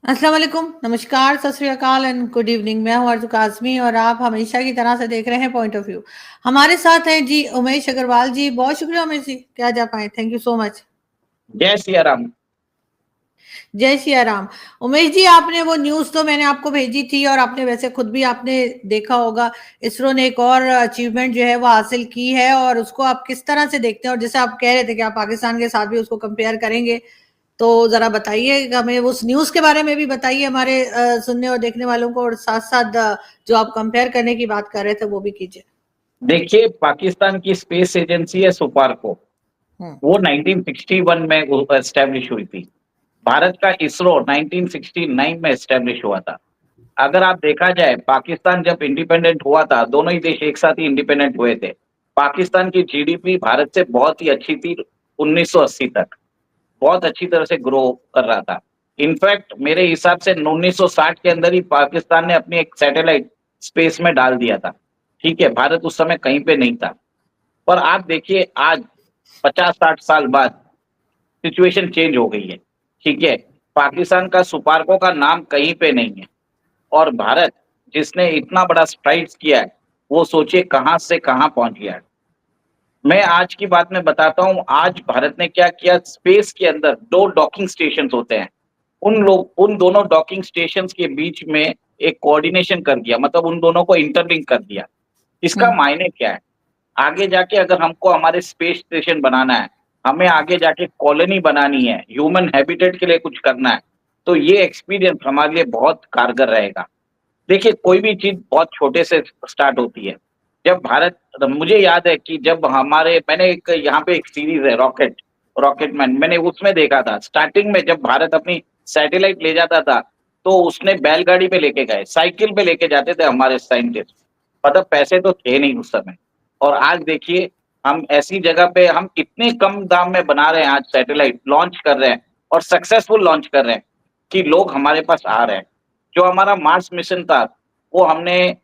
अस्सलाम वालेकुम, नमस्कार, सत श्री अकाल एंड गुड इवनिंग। मैं हूँ अर्ज़ू काज़मी और आप हमेशा की तरह से देख रहे हैं पॉइंट ऑफ व्यू। हमारे साथ हैं जी उमेश अग्रवाल जी। बहुत शुक्रिया उमेश जी कि आज आप आए। Thank you so much. जय सिया राम। जय सिया राम। उमेश जी, आपने वो न्यूज़ तो मैंने आपको भेजी थी और आपने वैसे खुद भी आपने देखा होगा, इसरो ने एक और अचीवमेंट जो है वो हासिल की है और उसको आप किस तरह से देखते हैं? और जैसे आप कह रहे थे कि आप पाकिस्तान के साथ भी उसको कंपेयर करेंगे, तो ज़रा बताइए हमें उस न्यूज़ के बारे में भी बताइए हमारे सुनने और देखने वालों को, और साथ-साथ जो आप कंपेयर करने की बात कर रहे थे वो भी कीजिए। देखिए, पाकिस्तान की स्पेस एजेंसी है सुपार्को, हुँ, वो 1961 में एस्टेब्लिश हुई थी। भारत का इसरो 1969 में एस्टेब्लिश हुआ था। अगर आप देखा जाए, पाकिस्तान जब इंडिपेंडेंट हुआ था, दोनों ही देश एक साथ ही इंडिपेंडेंट हुए थे। पाकिस्तान की जीडीपी भारत से बहुत ही अच्छी थी 1980 तक, बहुत अच्छी तरह से ग्रो कर रहा था। इनफैक्ट मेरे हिसाब से 1960 के अंदर ही पाकिस्तान ने अपनी एक सैटेलाइट स्पेस में डाल दिया था। ठीक है, भारत उस समय कहीं पे नहीं था। पर आप देखिए, आज 50-60 साल बाद सिचुएशन चेंज हो गई है। ठीक है, पाकिस्तान का सुपार्को का नाम कहीं पे नहीं है और भारत जिसने इतना बड़ा स्ट्राइड्स किया है, वो सोचिए कहाँ से कहाँ पहुंच गया है। मैं आज की बात में बताता हूँ, आज भारत ने क्या किया, स्पेस के अंदर 2 डॉकिंग स्टेशंस होते हैं। उन दोनों डॉकिंग स्टेशंस के बीच में एक कोऑर्डिनेशन कर दिया, मतलब उन दोनों को इंटरलिंक कर दिया। हुँ, इसका मायने क्या है? आगे जाके अगर हमको हमारे स्पेस स्टेशन बनाना है, हमें आगे जाके कॉलोनी बनानी है, ह्यूमन हैबिटेट के लिए कुछ करना है, तो ये एक्सपीरियंस हमारे लिए बहुत कारगर रहेगा। देखिए, कोई भी चीज़ बहुत छोटे से स्टार्ट होती है। जब भारत मुझे याद है कि जब हमारे मैंने एक यहाँ पे एक सीरीज़ है रॉकेटमैन, मैंने उसमें देखा था, स्टार्टिंग में जब भारत अपनी सैटेलाइट ले जाता था, तो उसने बैलगाड़ी पे लेके गए, साइकिल पे लेके जाते थे हमारे साइंटिस्ट। मतलब पैसे तो थे नहीं उस समय। और आज देखिए, हम ऐसी जगह पे हम इतने कम दाम में बना रहे हैं, आज सैटेलाइट लॉन्च कर रहे हैं और सक्सेसफुल लॉन्च कर रहे हैं कि लोग हमारे पास आ रहे हैं। जो हमारा मार्स मिशन था, वो हमने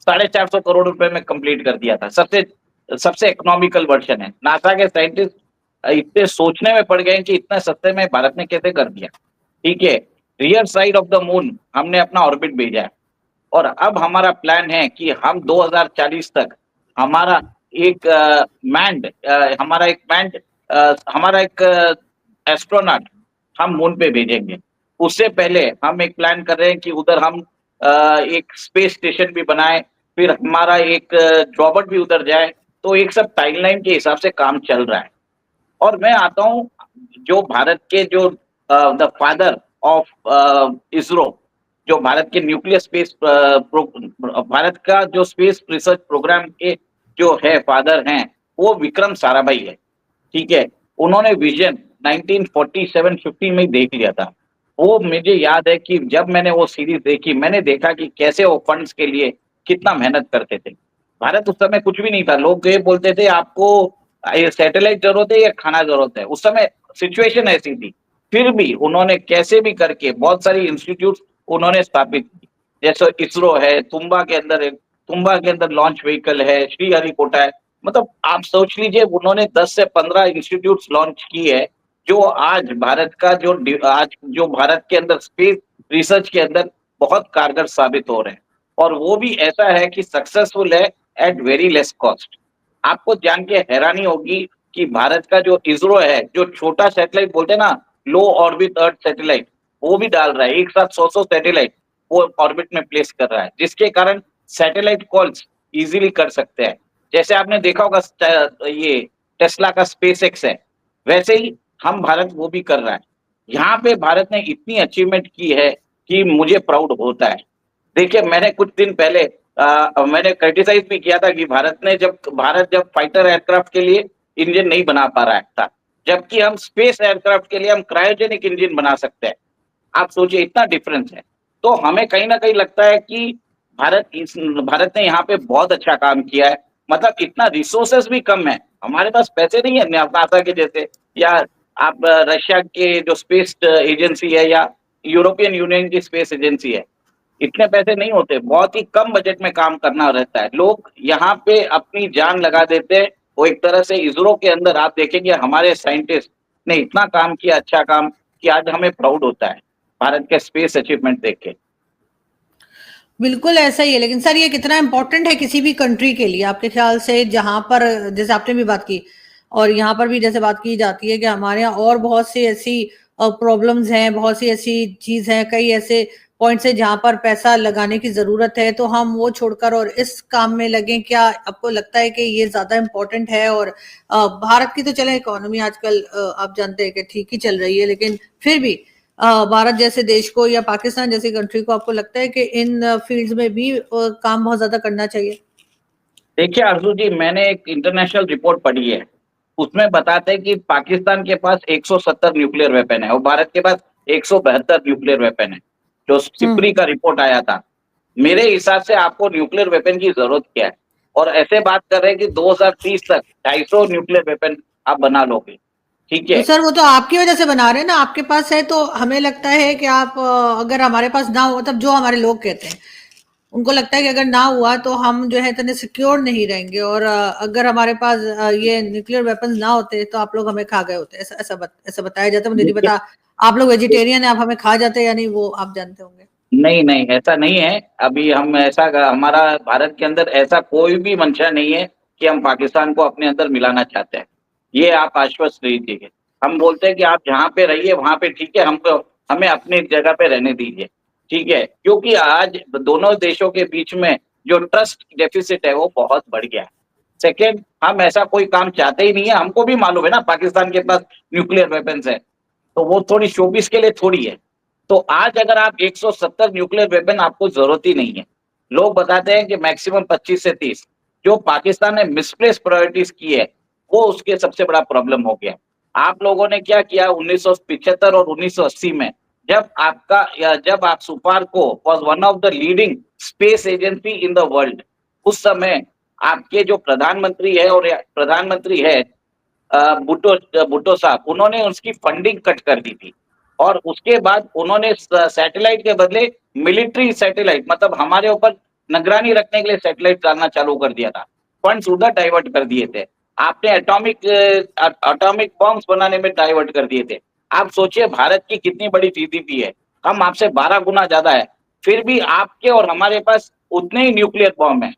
450 करोड़ रुपए में कंप्लीट कर दिया था। सबसे सबसे इकोनॉमिकल वर्जन है। नासा के साइंटिस्ट इतने सोचने में पड़ गए हैं कि इतना सस्ते में भारत ने कैसे कर दिया। ठीक है, rear side of the moon हमने अपना ऑर्बिट भेजा है और अब हमारा प्लान है कि हम 2040 तक हमारा एक हमारा एक एस्ट्रोनॉट हम मून पे भेजेंगे। उससे पहले हम एक प्लान कर रहे हैं कि उधर हम एक स्पेस स्टेशन भी बनाएँ, फिर हमारा एक रॉबोट भी उधर जाए, तो एक सब टाइमलाइन के हिसाब से काम चल रहा है। और मैं आता हूँ, जो भारत के जो द फादर ऑफ इसरो, जो भारत के न्यूक्लियर स्पेस भारत का जो स्पेस रिसर्च प्रोग्राम के जो है फादर हैं, वो विक्रम साराभाई है। ठीक है, उन्होंने विजन 1947-50 में ही देख लिया था। वो मुझे याद है कि जब मैंने वो सीरीज देखी, मैंने देखा कि कैसे वो फंड्स के लिए कितना मेहनत करते थे। भारत उस समय कुछ भी नहीं था। लोग ये बोलते थे, आपको ये सैटेलाइट जरूरत है या खाना जरूरत है। उस समय सिचुएशन ऐसी थी। फिर भी उन्होंने कैसे भी करके बहुत सारी इंस्टीट्यूट उन्होंने स्थापित की। जैसे इसरो है, तुम्बा के अंदर लॉन्च व्हीकल है, श्रीहरिकोटा है। मतलब आप सोच लीजिए, उन्होंने 10 से 15 इंस्टीट्यूट्स लॉन्च की है, जो आज भारत के अंदर स्पेस रिसर्च के अंदर बहुत कारगर साबित हो रहे हैं। और वो भी ऐसा है कि सक्सेसफुल है एट वेरी लेस कॉस्ट। आपको जान के हैरानी होगी कि भारत का जो इसरो है, जो छोटा सैटेलाइट बोलते हैं ना, लो ऑर्बिट अर्थ सैटेलाइट, वो भी डाल रहा है। एक साथ 100 सैटेलाइट वो ऑर्बिट में प्लेस कर रहा है, जिसके कारण सैटेलाइट कॉल्स इजीली कर सकते हैं। जैसे आपने देखा होगा ये टेस्ला का स्पेस एक्स है, वैसे ही हम भारत वो भी कर रहा है। यहाँ पे भारत ने इतनी अचीवमेंट की है कि मुझे प्राउड होता है। देखिए, मैंने कुछ दिन पहले मैंने क्रिटिसाइज भी किया था कि भारत जब फाइटर एयरक्राफ्ट के लिए इंजन नहीं बना पा रहा था, जबकि हम स्पेस एयरक्राफ्ट के लिए हम क्रायोजेनिक इंजन बना सकते हैं। आप सोचिए, इतना डिफरेंस है। तो हमें कहीं ना कहीं लगता है कि भारत ने यहाँ पे बहुत अच्छा काम किया है। मतलब इतना रिसोर्सेस भी कम है, हमारे पास पैसे नहीं है नासा के जैसे, या आप रशिया के जो स्पेस एजेंसी है, या यूरोपियन यूनियन की स्पेस एजेंसी है, इतने पैसे नहीं होते। बहुत ही कम बजट में काम करना रहता है। लोग यहाँ पे अपनी जान लगा देते हैं। वो एक तरह से इसरो के अंदर आप देखेंगे, हमारे साइंटिस्ट ने इतना काम किया, अच्छा काम, कि आज हमें प्राउड होता है। भारत के स्पेस अचीवमेंट देख के। बिल्कुल ऐसा ही है, लेकिन सर ये कितना इम्पोर्टेंट है किसी भी कंट्री के लिए आपके ख्याल से, जहां पर जैसे आपने भी बात की और यहाँ पर भी जैसे बात की जाती है कि हमारे यहाँ और बहुत सी ऐसी प्रॉब्लम्स हैं, बहुत सी ऐसी चीज हैं, कई ऐसे पॉइंट्स है जहां पर पैसा लगाने की जरूरत है, तो हम वो छोड़कर और इस काम में लगे? क्या आपको लगता है कि ये ज्यादा इम्पोर्टेंट है? और भारत की तो चले इकोनॉमी आजकल आप जानते हैं कि ठीक ही चल रही है, लेकिन फिर भी भारत जैसे देश को या पाकिस्तान जैसी कंट्री को आपको लगता है कि इन फील्ड्स में भी काम बहुत ज्यादा करना चाहिए? देखिए अर्जुन जी, मैंने एक इंटरनेशनल रिपोर्ट पढ़ी है, उसमें बताते हैं कि पाकिस्तान के पास 170 न्यूक्लियर वेपन है और भारत के पास 172 न्यूक्लियर वेपन है, जो सिपरी का रिपोर्ट आया था। मेरे हिसाब से आपको न्यूक्लियर वेपन की जरूरत क्या है? और ऐसे बात कर रहे हैं कि 2030 तक 250 न्यूक्लियर वेपन आप बना लोगे, ठीक तो है? सर वो तो आपकी वजह से बना रहे हैं ना, आपके पास है तो हमें लगता है कि आप अगर हमारे पास ना हो, मतलब जो हमारे लोग कहते हैं उनको लगता है कि अगर ना हुआ तो हम जो है इतने सिक्योर नहीं रहेंगे, और अगर हमारे पास ये न्यूक्लियर वेपन्स ना होते तो आप लोग हमें खा गए होते, ऐसा बताया जाता है। मुझे नहीं देखिए, पता आप लोग वेजिटेरियन है, आप हमें खा जाते या नहीं, वो आप जानते होंगे। नहीं नहीं, ऐसा नहीं है। अभी हम ऐसा, हमारा भारत के अंदर ऐसा कोई भी मंशा नहीं है कि हम पाकिस्तान को अपने अंदर मिलाना चाहते हैं। ये आप आश्वस्त रहिए। हम बोलते हैं कि आप जहाँ पे रहिए वहां पे ठीक है, हमको हमें अपनी जगह पे रहने दीजिए, ठीक है? क्योंकि आज दोनों देशों के बीच में जो ट्रस्ट डेफिसिट है वो बहुत बढ़ गया है। सेकेंड, हम ऐसा कोई काम चाहते ही नहीं है। हमको भी मालूम है ना पाकिस्तान के पास न्यूक्लियर वेपन्स है, तो वो थोड़ी शोपीस के लिए थोड़ी है। तो आज अगर आप 170 न्यूक्लियर वेपन, आपको जरूरत ही नहीं है। लोग बताते हैं कि मैक्सिमम 25 से 30। जो पाकिस्तान ने मिसप्लेस प्रायोरिटीज की है, वो उसके सबसे बड़ा प्रॉब्लम हो गया। आप लोगों ने क्या किया 1975 और 1980 में, जब आप SUPARCO was one of the leading space agency in the world, उस समय आपके जो प्रधानमंत्री है और प्रधानमंत्री है भुट्टो साहब, उन्होंने उसकी फंडिंग कट कर दी थी। और उसके बाद उन्होंने सैटेलाइट के बदले मिलिट्री सैटेलाइट, मतलब हमारे ऊपर निगरानी रखने के लिए सैटेलाइट डालना चालू कर दिया था। फंड्स उधर डाइवर्ट कर दिए थे। आपने एटॉमिक बॉम्ब्स बनाने में डाइवर्ट कर दिए थे। आप सोचिए भारत की कितनी बड़ी जीडीपी है, हम आपसे 12 गुना ज्यादा है, फिर भी आपके और हमारे पास उतने ही न्यूक्लियर बॉम्ब है,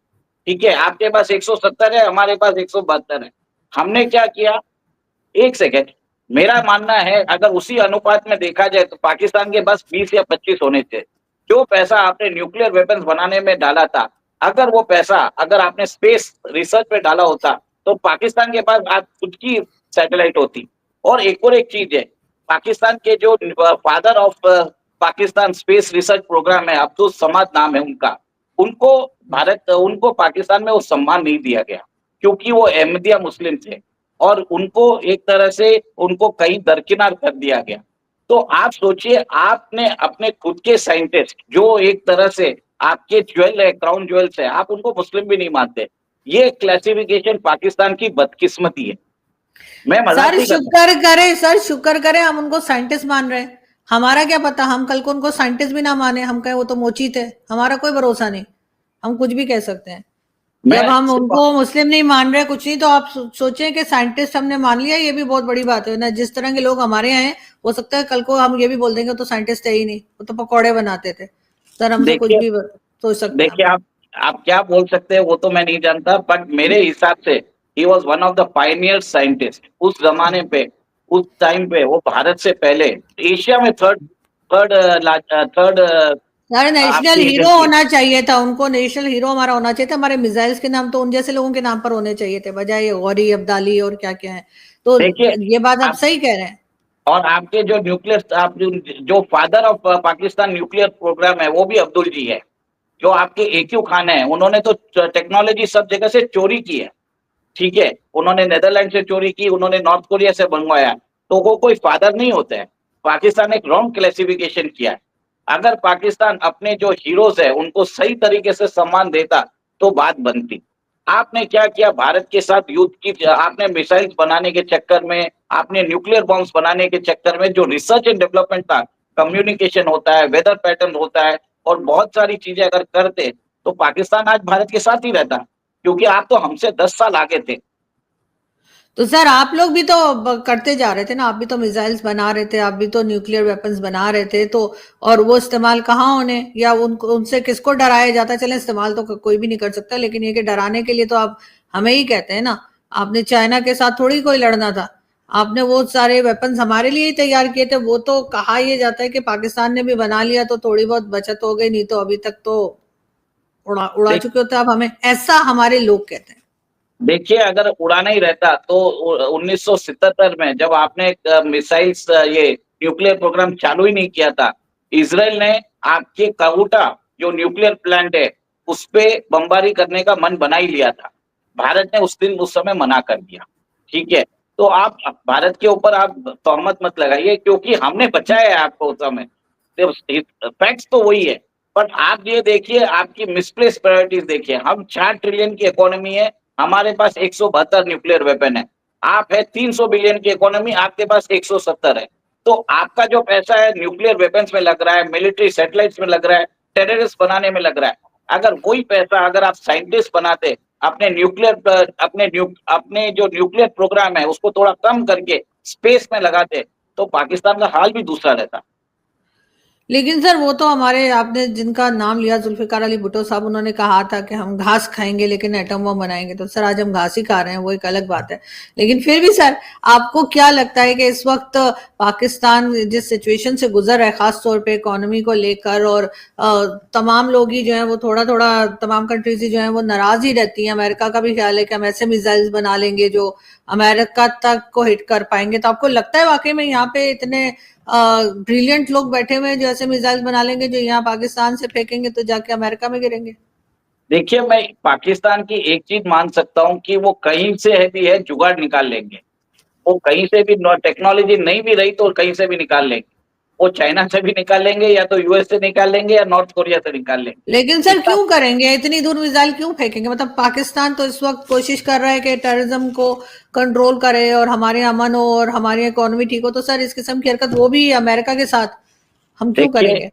ठीक है? आपके पास 170 है, हमारे पास 172 है। हमने क्या किया? एक सेकेंड, मेरा मानना है अगर उसी अनुपात में देखा जाए तो पाकिस्तान के पास 20 या 25 होने थे। जो पैसा आपने न्यूक्लियर वेपन्स बनाने में डाला था, अगर वो पैसा अगर आपने स्पेस रिसर्च पे डाला होता, तो पाकिस्तान के पास आज खुद की सैटेलाइट होती। और एक चीज है, पाकिस्तान के जो father of Pakistan space research programme है, अब्दुल समाद नाम है उनका, उनको पाकिस्तान में वो सम्मान नहीं दिया गया, क्योंकि वो अहमदिया मुस्लिम थे और उनको एक तरह से उनको कहीं दरकिनार कर दिया गया। तो आप सोचिए, आपने अपने खुद के साइंटिस्ट, जो एक तरह से आपके ज्वेल है, क्राउन ज्वेल्स है, आप उनको मुस्लिम भी नहीं मानते। ये क्लासिफिकेशन पाकिस्तान की बदकिस्मती है। मैं मजाक सर नहीं कर शुक्र करे, सर शुक्र करे हम उनको साइंटिस्ट मान रहे हैं। हमारा क्या पता, हम कल को उनको साइंटिस्ट भी ना माने, हम कहें वो तो मोची थे, हमारा कोई भरोसा नहीं, हम कुछ भी कह सकते हैं। मैं जब हम सिर्फ उनको मुस्लिम नहीं मान रहे कुछ नहीं, तो आप सोचें कि साइंटिस्ट हमने मान लिया, ये भी बहुत बड़ी बात है ना। जिस तरह के लोग हमारे यहाँ हैं, हो सकता है कल को हम ये भी बोल देंगे तो साइंटिस्ट है ही नहीं, वो तो पकौड़े बनाते थे। सर हमसे कुछ देखिए भी सोच सकते हैं हम। देखिए आप क्या बोल सकते हैं वो तो मैं नहीं जानता, बट मेरे हिसाब से he was one of the Pioneer scientist उस जमाने पे। उस टाइम पे वो भारत से पहले एशिया में third third third sir national आपकी हीरो एजेंसी। होना चाहिए था उनको, नेशनल हीरो हमारा होना चाहिए था। हमारे मिसाइल्स के नाम तो उन जैसे लोगों के नाम पर होने चाहिए थे, बजाय ये गौरी अब्दाली और क्या क्या है। तो देखिए ये बात आप आप, सही कह रहे हैं। और आपके जो न्यूक्लियर, आप जो father of Pakistan nuclear programme है, वो भी अब्दुल जी है। जो आपके AQ खान है, उन्होंने तो टेक्नोलॉजी सब जगह से चोरी की है, ठीक है? उन्होंने नेदरलैंड से चोरी की, उन्होंने नॉर्थ कोरिया से बनवाया, तो वो कोई फादर नहीं होते हैं। पाकिस्तान एक रॉन्ग क्लासिफिकेशन किया है। अगर पाकिस्तान अपने जो हीरोज है उनको सही तरीके से सम्मान देता तो बात बनती। आपने क्या किया भारत के साथ युद्ध की, आपने मिसाइल्स बनाने के चक्कर में, आपने न्यूक्लियर बॉम्ब्स बनाने के चक्कर में, जो रिसर्च एंड डेवलपमेंट था, कम्युनिकेशन होता है, वेदर पैटर्न होता है और बहुत सारी चीजें अगर करते, तो पाकिस्तान आज भारत के साथ ही रहता, क्योंकि आप तो हमसे 10 साल आगे थे। तो सर आप लोग भी तो करते जा रहे थे ना, आप भी तो मिसाइल्स बना रहे थे, आप भी तो न्यूक्लियर वेपन्स बना रहे थे, तो और वो इस्तेमाल कहाँ होने, या उनको उनसे किसको डराया जाता है? चले इस्तेमाल तो कोई भी नहीं कर सकता, लेकिन ये कि डराने के लिए तो आप हमें ही कहते हैं ना। आपने चाइना के साथ थोड़ी कोई लड़ना था, आपने वो सारे वेपन्स हमारे लिए ही तैयार किए थे। वो तो कहा यह जाता है कि पाकिस्तान ने भी बना लिया तो थोड़ी बहुत बचत हो गई, नहीं तो अभी तक तो उड़ा देख चुके होते आप हमें, ऐसा हमारे लोग कहते हैं। देखिए, अगर उड़ाना ही रहता तो 1977 में जब आपने मिसाइल्स ये न्यूक्लियर प्रोग्राम चालू ही नहीं किया था, इसराइल ने आपके काउटा जो न्यूक्लियर प्लांट है उस पे बमबारी करने का मन बना ही लिया था। भारत ने उस समय मना कर दिया। ठीक है, तो आप भारत के ऊपर आप तोहमत मत लगाइए, क्योंकि हमने बचाया है आपको उस समय। फैक्ट्स तो वही है, बट आप ये देखिए, आपकी मिसप्लेस प्रायोरिटीज देखिए। हम 4 ट्रिलियन की इकोनॉमी है, हमारे पास 172 न्यूक्लियर वेपन है। आप है 300 बिलियन की इकोनॉमी, आपके पास 170 है। तो आपका जो पैसा है न्यूक्लियर वेपन्स में लग रहा है, मिलिट्री सैटेलाइट्स में लग रहा है, टेररिस्ट बनाने में लग रहा है। अगर वही पैसा अगर आप साइंटिस्ट बनाते, अपने जो न्यूक्लियर प्रोग्राम है उसको थोड़ा कम करके स्पेस में लगाते, तो पाकिस्तान का हाल भी दूसरा रहता। लेकिन सर वो तो हमारे, आपने जिनका नाम लिया जुल्फिकार अली भुट्टो साहब, उन्होंने कहा था कि हम घास खाएंगे लेकिन एटम बम बनाएंगे। तो सर आज हम घास ही खा रहे हैं, वो एक अलग बात है। लेकिन फिर भी सर, आपको क्या लगता है कि इस वक्त पाकिस्तान जिस सिचुएशन से गुजर रहा है, खास तौर पे इकोनॉमी को लेकर, और तमाम लोग ही जो है वो थोड़ा थोड़ा, तमाम कंट्रीज ही जो है वो नाराज ही रहती हैं। अमेरिका का भी ख्याल है कि हम ऐसे मिसाइल्स बना लेंगे जो अमेरिका तक को हिट कर पाएंगे। तो आपको लगता है वाकई में यहाँ पे इतने ब्रिलियंट लोग बैठे हुए हैं जो ऐसे मिसाइल बना लेंगे जो यहाँ पाकिस्तान से फेंकेंगे तो जाके अमेरिका में गिरेंगे? देखिए, मैं पाकिस्तान की एक चीज मान सकता हूँ कि वो कहीं से भी है जुगाड़ निकाल लेंगे। वो कहीं से भी, टेक्नोलॉजी नहीं भी रही तो कहीं से भी निकाल लेंगे। वो चाइना से भी निकाल लेंगे, या तो यूएस से निकाल लेंगे, या नॉर्थ कोरिया से निकाल लेकिन लेंगे। सर इतना क्यों करेंगे, इतनी दूर मिसाइल क्यों फेंकेंगे? मतलब पाकिस्तान तो इस वक्त कोशिश कर रहा है कि टेररिज्म को कंट्रोल करे और हमारे अमन हो और हमारी इकोनॉमी ठीक हो। तो सर इस किस्म की हरकत वो भी अमेरिका के साथ हम क्यों देखिए करेंगे?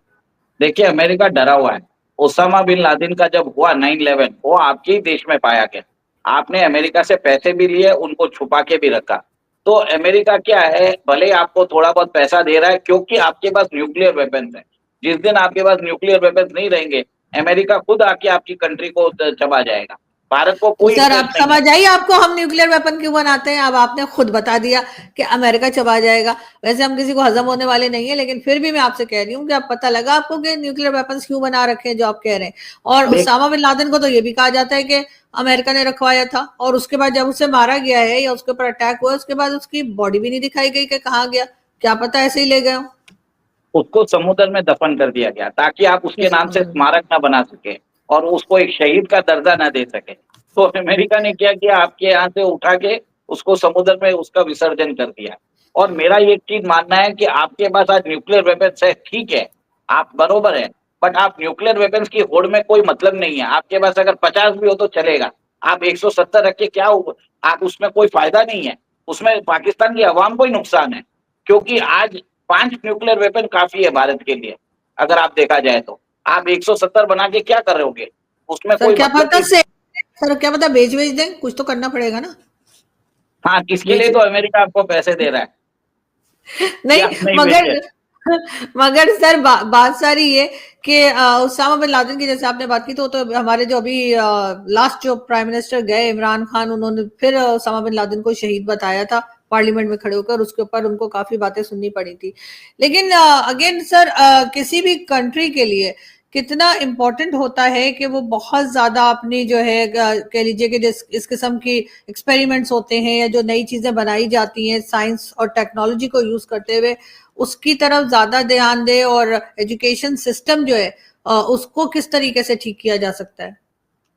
देखिए, अमेरिका डरा हुआ है। ओसामा बिन लादेन का जब हुआ 9/11, वो आपके ही देश में पाया गया। आपने अमेरिका से पैसे भी लिए, उनको छुपा के भी रखा। तो अमेरिका क्या है, भले ही आपको थोड़ा बहुत पैसा दे रहा है क्योंकि आपके पास न्यूक्लियर वेपन्स है। जिस दिन आपके पास न्यूक्लियर वेपन्स नहीं रहेंगे, अमेरिका खुद आके आपकी कंट्री को चबा जाएगा। भारत को तो कोई सर आप इंटरेस्ट नहीं है। समझ आई आपको हम न्यूक्लियर वेपन क्यों बनाते हैं? अब आपने खुद बता दिया कि अमेरिका चबा जाएगा। वैसे हम किसी को हजम होने वाले नहीं है, लेकिन फिर भी मैं आपसे कह रही हूँ कि अब पता लगा आपको कि न्यूक्लियर वेपन्स क्यों बना रखे हैं जो आप कह रहे हैं। और देख उसामा बिन लादेन को तो ये भी कहा जाता है कि अमेरिका ने रखवाया था, और उसके बाद जब उसे मारा गया है या उसके ऊपर अटैक हुआ, उसके बाद उसकी बॉडी भी नहीं दिखाई गई कि कहाँ गया। क्या पता ऐसे ही ले गए हो। उसको समुद्र में दफन कर दिया गया ताकि आप उसके नाम से स्मारक ना बना सके और उसको एक शहीद का दर्जा ना दे सके। तो अमेरिका ने क्या किया, आपके यहाँ से उठा के उसको समुद्र में उसका विसर्जन कर दिया। और मेरा ये चीज मानना है कि आपके पास आज न्यूक्लियर वेपन्स है, ठीक है, आप बरोबर है, बट आप न्यूक्लियर वेपन्स की होड़ में कोई मतलब नहीं है। आपके पास अगर 50 भी हो तो चलेगा। आप 170 रख के क्या आप उसमें कोई फायदा नहीं है। उसमें पाकिस्तान की आवाम को ही नुकसान है, क्योंकि आज 5 न्यूक्लियर वेपन काफी है भारत के लिए। अगर आप देखा जाए तो आप 170 बना के क्या कर रहे? उसमें सर कोई क्या मतलब पता नहीं। से, सर क्या पता बेच बेच दें, कुछ तो करना पड़ेगा ना। हाँ, किसके लिए? बेच तो अमेरिका आपको पैसे दे रहा है कि नहीं, आप नहीं बेचे। मगर मगर सर बात सारी ये कि उसामा बिन लादेन की जैसे आपने बात की, तो हमारे जो अभी लास्ट जो प्राइम मिनिस्टर गए इमरान खान, उन्होंने फिर उसामा बिन लादेन को शहीद बताया था पार्लियामेंट में खड़े होकर। उसके ऊपर उनको काफी बातें सुननी पड़ी थी। लेकिन अगेन सर, किसी भी कंट्री के लिए कितना इम्पोर्टेंट होता है कि वो बहुत ज्यादा अपनी जो है, कह लीजिए कि इस किस्म की एक्सपेरिमेंट्स होते हैं या जो नई चीजें बनाई जाती हैं साइंस और टेक्नोलॉजी को यूज करते हुए, उसकी तरफ ज्यादा ध्यान दे, और एजुकेशन सिस्टम जो है उसको किस तरीके से ठीक किया जा सकता है?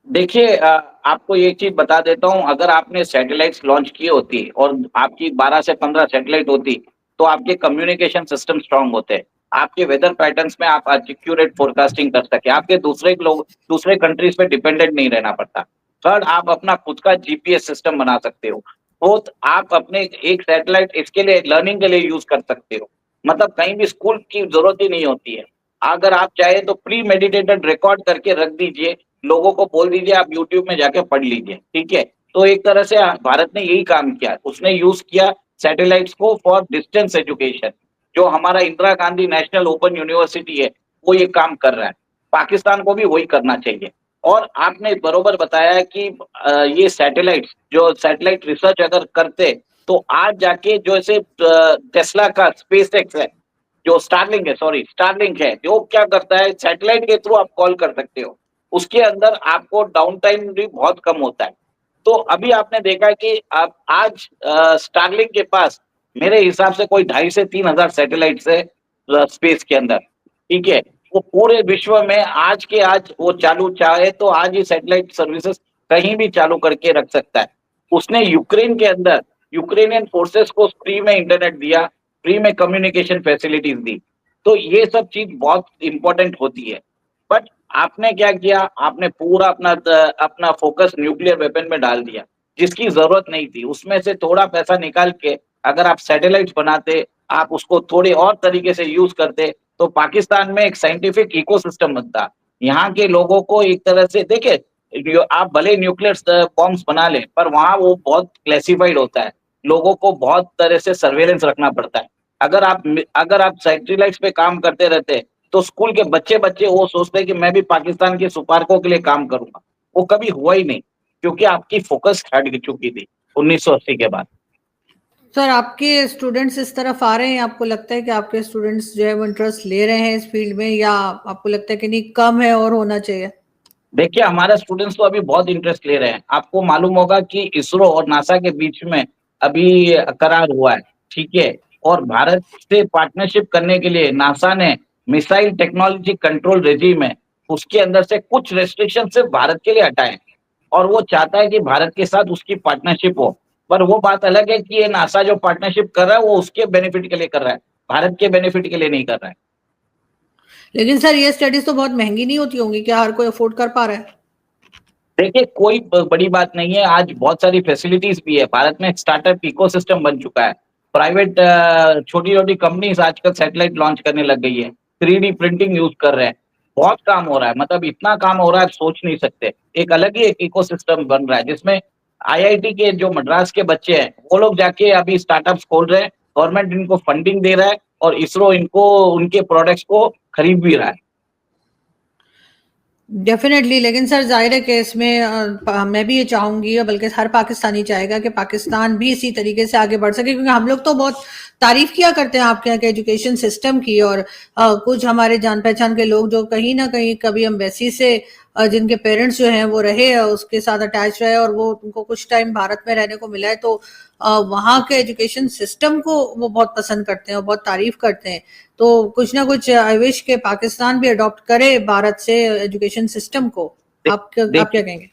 देखिए, आपको ये चीज बता देता हूँ, अगर आपने सैटेलाइट्स लॉन्च की होती और आपकी 12 से 15 सैटेलाइट होती, तो आपके कम्युनिकेशन सिस्टम स्ट्रांग होते, आपके वेदर पैटर्न्स में आप एक्यूरेट फोरकास्टिंग कर सके, आपके दूसरे कंट्रीज पे डिपेंडेंट नहीं रहना पड़ता। थर्ड, आप अपना खुद का जीपीएस सिस्टम बना सकते हो। फोर्थ, आप अपने एक सैटेलाइट इसके लिए लर्निंग के लिए यूज कर सकते हो। मतलब कहीं भी स्कूल की जरूरत ही नहीं होती है। अगर आप चाहे तो प्री मेडिटेटेड रिकॉर्ड करके रख दीजिए, लोगों को बोल दीजिए आप यूट्यूब में जाके पढ़ लीजिए, ठीक है। तो एक तरह से भारत ने यही काम किया, उसने यूज किया सैटेलाइट्स को फॉर डिस्टेंस एजुकेशन। जो हमारा Indira Gandhi national open university है वो ये काम कर रहा है, पाकिस्तान को भी वही करना चाहिए। और आपने बरोबर बताया कि ये सैटेलाइट्स, जो सैटेलाइट रिसर्च अगर करते तो आज जाके जो ऐसे टेस्ला का स्पेस एक्स है, जो स्टारलिंक है, सॉरी स्टारलिंक है, जो क्या करता है सैटेलाइट के थ्रू आप कॉल कर सकते हो, उसके अंदर आपको डाउन टाइम भी बहुत कम होता है। तो अभी आपने देखा कि आप आज स्टारलिंक के पास मेरे हिसाब से कोई 2,500 से 3,000 सैटेलाइट्स है स्पेस के अंदर, ठीक है। वो पूरे विश्व में आज के आज वो चालू चाहे तो आज ये सैटेलाइट सर्विसेज कहीं भी चालू करके रख सकता है। उसने यूक्रेन के अंदर यूक्रेनियन फोर्सेस को फ्री में इंटरनेट दिया, फ्री में कम्युनिकेशन फैसिलिटीज दी। तो ये सब चीज बहुत इंपॉर्टेंट होती है। बट आपने क्या किया, आपने पूरा अपना फोकस न्यूक्लियर वेपन में डाल दिया, जिसकी जरूरत नहीं थी। उसमें से थोड़ा पैसा निकाल के अगर आप सैटेलाइट बनाते, आप उसको थोड़े और तरीके से यूज करते, तो पाकिस्तान में एक साइंटिफिक इकोसिस्टम बनता। यहाँ के लोगों को एक तरह से देखे, आप भले न्यूक्लियर बॉम्ब्स बना लें, पर वहां वो बहुत क्लासिफाइड होता है, लोगों को बहुत तरह से सर्वेलेंस रखना पड़ता है। अगर आप सैटेलाइट्स पे काम करते रहते तो स्कूल के बच्चे बच्चे वो सोचते कि मैं भी पाकिस्तान के सुपारकों के लिए काम करूंगा, वो कभी हुआ ही नहीं, क्योंकि आपकी फोकस हट चुकी थी 1980 के बाद। सर आपके स्टूडेंट्स इस तरफ आ रहे हैं, आपको लगता है कि आपके स्टूडेंट्स जो है वो इंटरेस्ट ले रहे हैं इस फील्ड में, या आपको लगता है कि नहीं कम है और होना चाहिए? देखिए, हमारे स्टूडेंट्स तो अभी बहुत इंटरेस्ट ले रहे हैं। आपको मालूम होगा कि इसरो और नासा के बीच में अभी करार हुआ है, ठीक है। और भारत से पार्टनरशिप करने के लिए नासा ने मिसाइल टेक्नोलॉजी कंट्रोल रेजिम है, उसके अंदर से कुछ रेस्ट्रिक्शन सिर्फ भारत के लिए हटाए, और वो चाहता है कि भारत के साथ उसकी पार्टनरशिप हो। पर वो बात अलग है कि ये नासा जो पार्टनरशिप कर रहा है वो उसके बेनिफिट के लिए कर रहा है, भारत के बेनिफिट के लिए नहीं कर रहा है। लेकिन सर ये स्टडीज तो बहुत महंगी नहीं होती होंगी, क्या हर कोई अफोर्ड कर पा रहा है? देखिए, कोई बड़ी बात नहीं है, आज बहुत सारी फैसिलिटीज भी है। भारत में एक स्टार्टअप इकोसिस्टम बन चुका है। प्राइवेट छोटी छोटी कंपनीज आजकल सैटेलाइट लॉन्च करने लग गई है, 3D प्रिंटिंग यूज कर रहे हैं, बहुत काम हो रहा है। मतलब इतना काम हो रहा है, सोच नहीं सकते। एक अलग ही एक इकोसिस्टम बन रहा है, जिसमें आईआईटी के जो मद्रास के बच्चे हैं वो लोग जाके अभी स्टार्टअप्स खोल रहे हैं, गवर्नमेंट इनको फंडिंग दे रहा है, और इसरो इनको उनके प्रोडक्ट्स को खरीद भी रहा है। डेफिनेटली, लेकिन सर जाहिर है कि इसमें मैं भी ये चाहूंगी, और बल्कि हर पाकिस्तानी चाहेगा कि पाकिस्तान भी इसी तरीके से आगे बढ़ सके, क्योंकि हम लोग तो बहुत तारीफ किया करते हैं आपके यहाँ के एजुकेशन सिस्टम की, और कुछ हमारे जान पहचान के लोग जो कहीं ना कहीं कभी एम्बेसी से जिनके पेरेंट्स जो हैं वो रहे, उसके साथ अटैच रहे, और वो उनको कुछ टाइम भारत में रहने को मिला है, तो वहाँ के एजुकेशन सिस्टम को वो बहुत पसंद करते हैं और बहुत तारीफ करते हैं। तो कुछ ना कुछ आई विश के पाकिस्तान भी अडॉप्ट करे भारत से एजुकेशन सिस्टम को। आप क्या कहेंगे?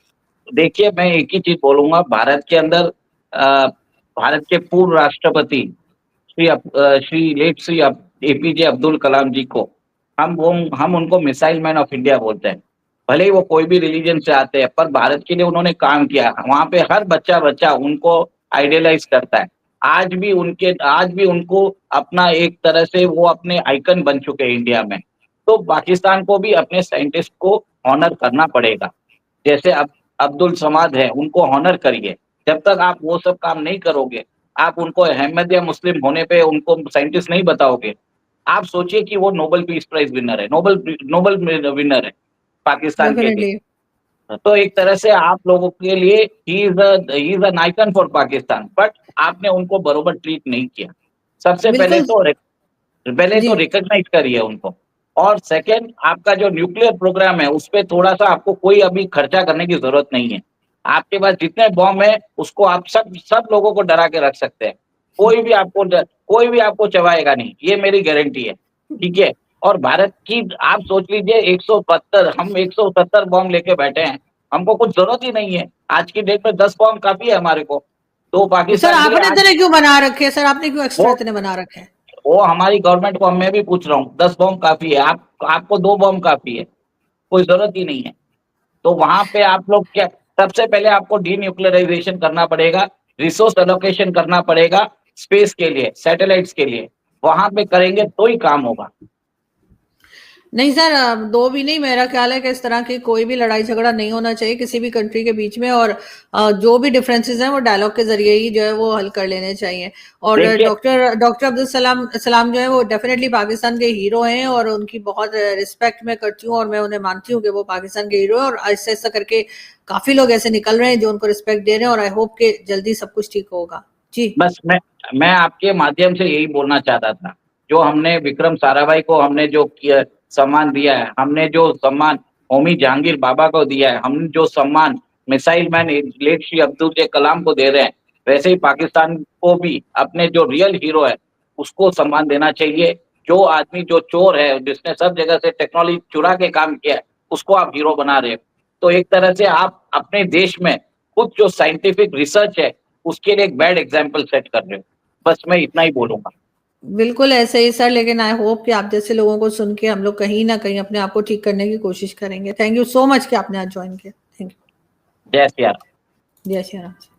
देखिए, मैं एक ही चीज बोलूंगा, भारत के अंदर भारत के पूर्व राष्ट्रपति श्री एपीजे अब्दुल कलाम जी को हम उनको मिसाइल मैन ऑफ इंडिया बोलते हैं। भले ही वो कोई भी रिलीजन से आते हैं, पर भारत के लिए उन्होंने काम किया। वहां पे हर बच्चा बच्चा उनको आइडियलाइज करता है। आज भी उनको अपना एक तरह से वो अपने आइकन बन चुके हैं इंडिया में। तो पाकिस्तान को भी अपने साइंटिस्ट को ऑनर करना पड़ेगा। जैसे अब अब्दुल समाद है, उनको ऑनर करिए। जब तक आप वो सब काम नहीं करोगे, आप उनको अहमदिया मुस्लिम होने पे उनको साइंटिस्ट नहीं बताओगे। आप सोचिए कि वो नोबेल पीस प्राइज विनर है, नोबेल विनर है पाकिस्तान के लिए। डेफिनेटली। तो एक तरह से आप लोगों के लिए he is an icon for Pakistan, but आपने उनको बरोबर ट्रीट नहीं किया। सबसे बिल्कुल। पहले जी। तो रिकॉग्नाइज करिए उनको। और सेकंड, आपका जो न्यूक्लियर प्रोग्राम है उस पे थोड़ा सा आपको कोई अभी खर्चा करने की जरूरत नहीं है। आपके पास जितने बॉम्ब है उसको आप सब लोगों को डरा के रख सकते हैं। कोई भी आपको चबाएगा नहीं, ये मेरी गारंटी है, ठीक है। और भारत की आप सोच लीजिए, 172 हम 170 बॉम्ब लेके बैठे हैं, हमको कुछ जरूरत ही नहीं है। आज की डेट में 10 बॉम्ब काफी है हमारे को। तो सर पाकिस्तान के लिए आपने आज इतने क्यों बना रखे हैं? सर आपने क्यों एक्स्ट्रा वो इतने बना रखे हैं? वो हमारी गवर्नमेंट को मैं भी पूछ रहा हूँ, 10 बॉम्ब काफी है, आपको 2 बॉम्ब काफी है, कोई जरूरत ही नहीं है। तो वहां पे आप लोग क्या, सबसे पहले आपको डीन्यूक्लियराइजेशन करना पड़ेगा, रिसोर्स एलोकेशन करना पड़ेगा स्पेस के लिए, सैटेलाइट्स के लिए। वहां पे करेंगे तो ही काम होगा। नहीं सर, दो भी नहीं, मेरा ख्याल है कि इस तरह की कोई भी लड़ाई झगड़ा नहीं होना चाहिए किसी भी कंट्री के बीच में, और जो भी डिफरेंसेस हैं वो डायलॉग के जरिए ही जो है वो हल कर लेने चाहिए। और देखिए, डॉक्टर अब्दुल सलाम जो है वो डेफिनेटली पाकिस्तान के हीरो हैं, और उनकी बहुत रिस्पेक्ट मैं करती हूँ, और मैं उन्हें मानती हूँ कि वो पाकिस्तान के हीरो हैं, और ऐसा ऐसा करके काफी लोग ऐसे निकल रहे हैं जो उनको रिस्पेक्ट दे रहे हैं, और आई होप कि जल्दी सब कुछ ठीक होगा। जी बस मैं आपके माध्यम से यही बोलना चाहता था, जो हमने विक्रम साराभाई को हमने जो सम्मान दिया है, हमने जो सम्मान होमी जहांगीर बाबा को दिया है, हमने जो सम्मान missile man late Shri Abdul Kalam को दे रहे हैं, वैसे ही पाकिस्तान को भी अपने जो रियल हीरो है उसको सम्मान देना चाहिए। जो आदमी जो चोर है, जिसने सब जगह से टेक्नोलॉजी चुरा के काम किया है, उसको आप हीरो बना रहे हो। तो एक तरह से आप अपने देश में खुद जो साइंटिफिक रिसर्च है उसके लिए एक बैड एग्जाम्पल सेट कर रहे हो। बस मैं इतना ही बोलूंगा। बिल्कुल ऐसे ही सर, लेकिन आई होप कि आप जैसे लोगों को सुन के हम लोग कहीं ना कहीं अपने आप को ठीक करने की कोशिश करेंगे। थैंक यू सो मच कि आपने आज ज्वाइन किया। थैंक जय श्री राम। यू। जय श्री राम।